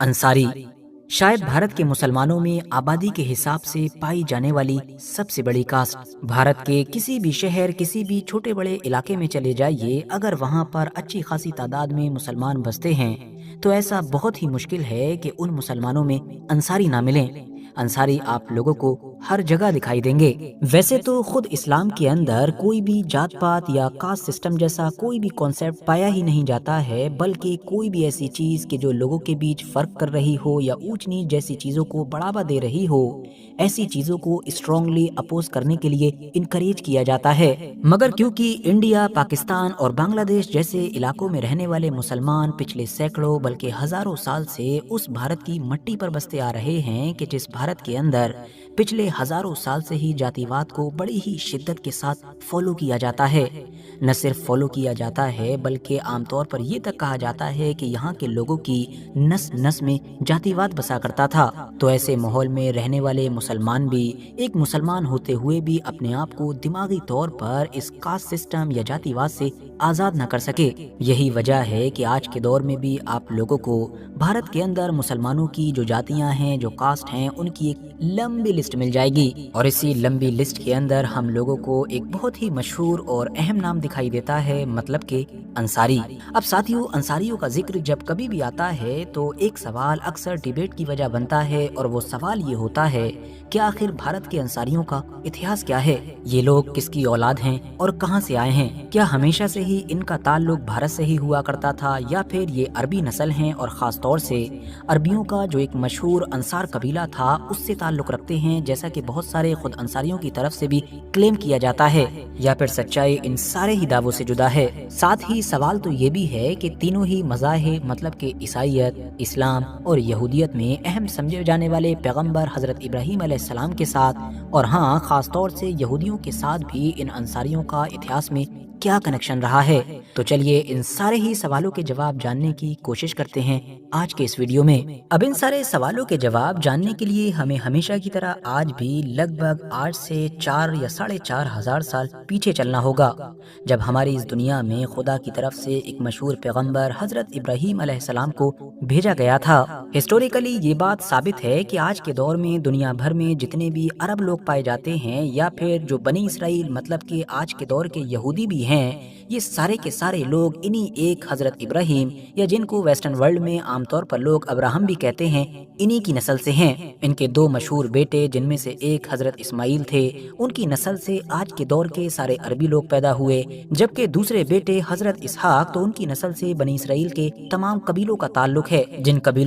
अंसारी शायद भारत के मुसलमानों में आबादी के हिसाब से पाई जाने वाली सबसे बड़ी कास्ट। भारत के किसी भी शहर, किसी भी छोटे बड़े इलाके में चले जाइए, अगर वहाँ पर अच्छी खासी तादाद में मुसलमान बसते हैं तो ऐसा बहुत ही मुश्किल है कि उन मुसलमानों में अंसारी ना मिलें। अंसारी आप लोगों को हर जगह दिखाई देंगे। वैसे तो खुद इस्लाम के अंदर कोई भी जात पात या कास्ट सिस्टम जैसा कोई भी कॉन्सेप्ट पाया ही नहीं जाता है, बल्कि कोई भी ऐसी चीज कि जो लोगों के बीच फर्क कर रही हो या ऊंच नीच जैसी चीजों को बढ़ावा दे रही हो, ऐसी चीजों को स्ट्रांगली अपोज करने के लिए इनकरेज किया जाता है। मगर क्योंकि इंडिया, पाकिस्तान और बांग्लादेश जैसे इलाकों में रहने वाले मुसलमान पिछले सैकड़ों बल्कि हजारों साल से उस भारत की मट्टी पर बसते आ रहे हैं कि जिस भारत के अंदर पिछले हजारों साल से ही जातिवाद को बड़ी ही शिद्दत के साथ फॉलो किया जाता है। न सिर्फ फॉलो किया जाता है बल्कि आमतौर पर यह तक कहा जाता है कि यहाँ के लोगों की नस नस में जातिवाद बसा करता था। तो ऐसे माहौल में रहने वाले मुसलमान भी एक मुसलमान होते हुए भी अपने आप को दिमागी तौर पर इस कास्ट सिस्टम या जातिवाद से आजाद न कर सके। यही वजह है कि आज के दौर में भी आप लोगों को भारत के अंदर मुसलमानों की जो जातियां हैं, जो कास्ट हैं, उनकी एक लंबी लिस्ट मिल जाएगी। और इसी लंबी लिस्ट के अंदर हम लोगों को एक बहुत ही मशहूर और अहम नाम दिखाई देता है, मतलब के अंसारी। अब साथियों, अंसारियों का जिक्र जब कभी भी आता है तो एक सवाल अक्सर डिबेट की वजह बनता है, और वो सवाल ये होता है कि आखिर भारत के अंसारियों का इतिहास क्या है? ये लोग किसकी औलाद हैं और कहां से आए हैं? क्या हमेशा से ही इनका ताल्लुक भारत से ही हुआ करता था, या फिर ये अरबी नस्ल हैं और खास तौर से अरबियों का जो एक मशहूर अंसार कबीला था उससे ताल्लुक रखते हैं, जैसा कि बहुत सारे खुद अंसारियों की तरफ से भी क्लेम किया जाता है? या फिर सच्चाई इन सारे ही दावों से जुदा है? साथ ही सवाल तो ये भी है कि तीनों ही मज़ाहिब, मतलब कि ईसाईयत, इस्लाम और यहूदियत में अहम समझे जाने वाले पैगंबर हजरत इब्राहीम अलैहिस्सलाम के साथ, और हाँ खास तौर से यहूदियों के साथ भी इन अंसारियों का इतिहास में क्या कनेक्शन रहा है। तो चलिए इन सारे ही सवालों के जवाब जानने की कोशिश करते हैं आज के इस वीडियो में। अब इन सारे सवालों के जवाब जानने के लिए हमें हमेशा की तरह आज भी लगभग 8 से 4 या 4,500 साल पीछे चलना होगा, जब हमारी इस दुनिया में खुदा की तरफ से एक मशहूर पैगंबर हजरत इब्राहीम अलैहिस्सलाम को भेजा गया था। हिस्टोरिकली ये बात साबित है कि आज के दौर में दुनिया भर में जितने भी अरब लोग पाए जाते हैं, या फिर जो बनी इसराइल, मतलब कि आज के दौर के यहूदी भी हैं, ये सारे के सारे लोग इन्हीं एक हजरत इब्राहीम, या जिनको वेस्टर्न वर्ल्ड में आमतौर पर लोग अब्राहम भी कहते हैं, इन्हीं की नस्ल से हैं। इनके 2 मशहूर बेटे, जिनमें से एक हजरत इस्माइल थे, उनकी नस्ल से आज के दौर के सारे अरबी लोग पैदा हुए, जबकि दूसरे बेटे हजरत इसहाक, तो उनकी नस्ल से बनी इसराइल के तमाम कबीलों का ताल्लुक है, जिन कबीलों